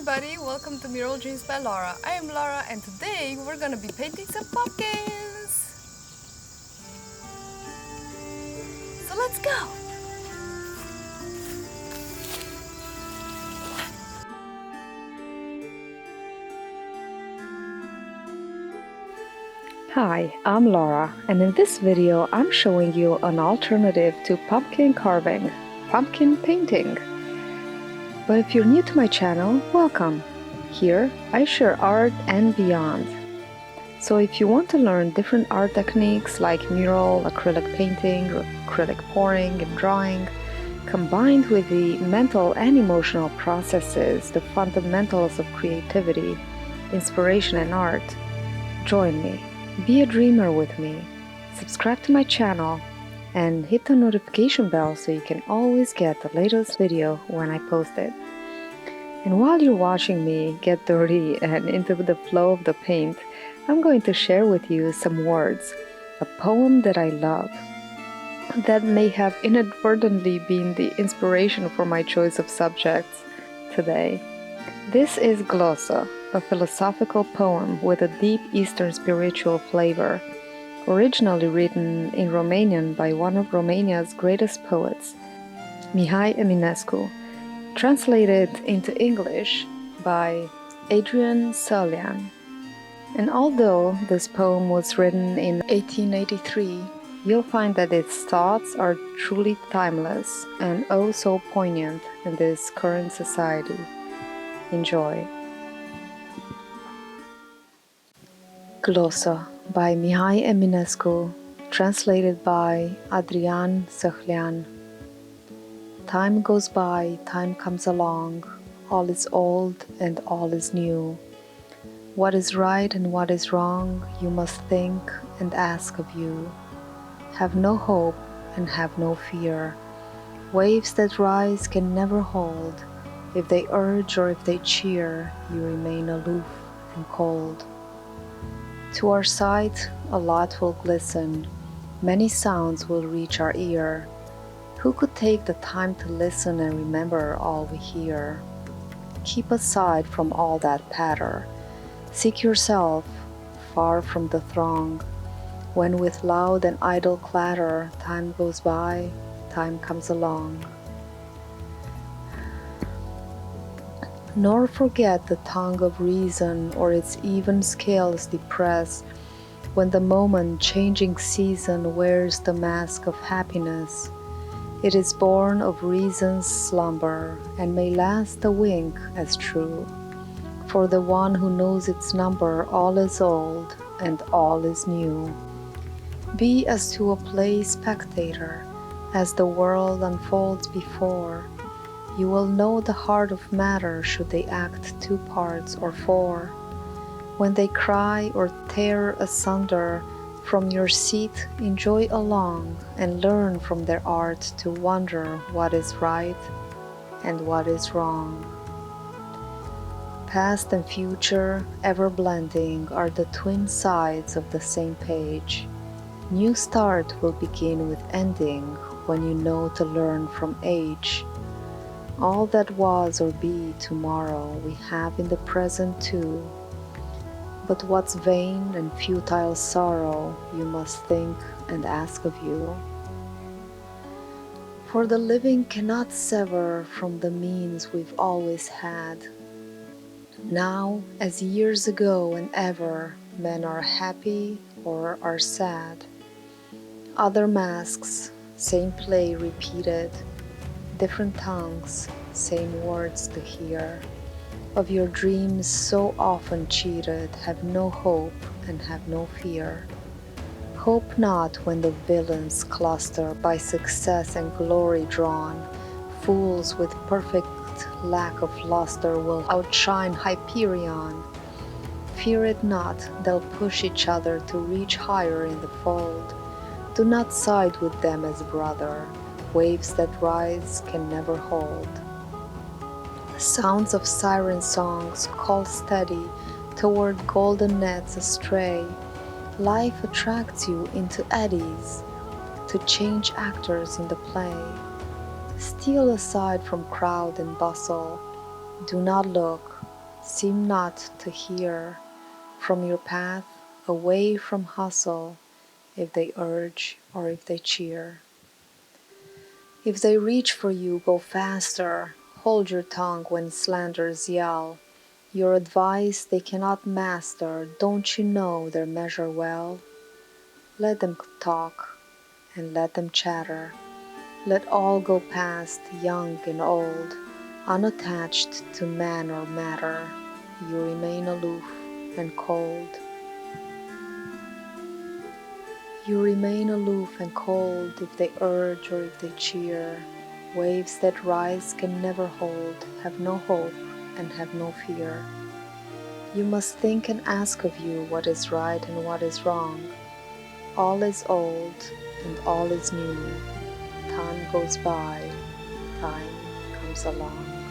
everybody, welcome to Mural Dreams by Laura. I am Laura and today we're gonna be painting some pumpkins. So let's go! Hi, I'm Laura, and in this video I'm showing you an alternative to pumpkin carving, pumpkin painting. But if you're new to my channel, welcome! Here I share art and beyond. So if you want to learn different art techniques like mural, acrylic painting, acrylic pouring and drawing, combined with the mental and emotional processes, the fundamentals of creativity, inspiration and art, join me. Be a dreamer with me, subscribe to my channel, and hit the notification bell so you can always get the latest video when I post it. And while you're watching me get dirty and into the flow of the paint, I'm going to share with you some words, a poem that I love, that may have inadvertently been the inspiration for my choice of subjects today. This is Glossa, a philosophical poem with a deep Eastern spiritual flavor, originally written in Romanian by one of Romania's greatest poets, Mihai Eminescu, translated into English by Adrian Solian. And although this poem was written in 1883, you'll find that its thoughts are truly timeless and oh so poignant in this current society. Enjoy. Glossa by Mihai Eminescu, translated by Adrian Săhlean. Time goes by, time comes along, all is old and all is new. What is right and what is wrong, you must think and ask of you. Have no hope and have no fear. Waves that rise can never hold. If they urge or if they cheer, you remain aloof and cold. To our sight, a lot will glisten, many sounds will reach our ear. Who could take the time to listen and remember all we hear? Keep aside from all that patter. Seek yourself, far from the throng. When with loud and idle clatter time goes by, time comes along. Nor forget the tongue of reason or its even scales depress, when the moment-changing season wears the mask of happiness. It is born of reason's slumber, and may last a wink as true. For the one who knows its number, all is old and all is new. Be as to a play spectator, as the world unfolds before. You will know the heart of matter should they act two parts or four. When they cry or tear asunder, from your seat enjoy along and learn from their art to wonder what is right and what is wrong. Past and future, ever blending, are the twin sides of the same page. New start will begin with ending when you know to learn from age. All that was or be tomorrow we have in the present too. But what's vain and futile sorrow you must think and ask of you. For the living cannot sever from the means we've always had. Now, as years ago and ever, men are happy or are sad. Other masks, same play repeated, different tongues, same words to hear. Of your dreams so often cheated, have no hope and have no fear. Hope not when the villains cluster, by success and glory drawn. Fools with perfect lack of luster will outshine Hyperion. Fear it not, they'll push each other to reach higher in the fold. Do not side with them as brother. Waves that rise can never hold. Sounds of siren songs call steady toward golden nets astray. Life attracts you into eddies to change actors in the play. Steal aside from crowd and bustle. Do not look, Seem not to hear from your path, away from hustle, if they urge or if they cheer. If they reach for you, go faster. Hold your tongue when slanders yell. Your advice they cannot master. Don't you know their measure well? Let them talk and let them chatter. Let all go past, young and old, unattached to man or matter. You remain aloof and cold. You remain aloof and cold if they urge or if they cheer. Waves that rise can never hold, have no hope and have no fear. You must think and ask of you what is right and what is wrong. All is old and all is new. Time goes by, time comes along.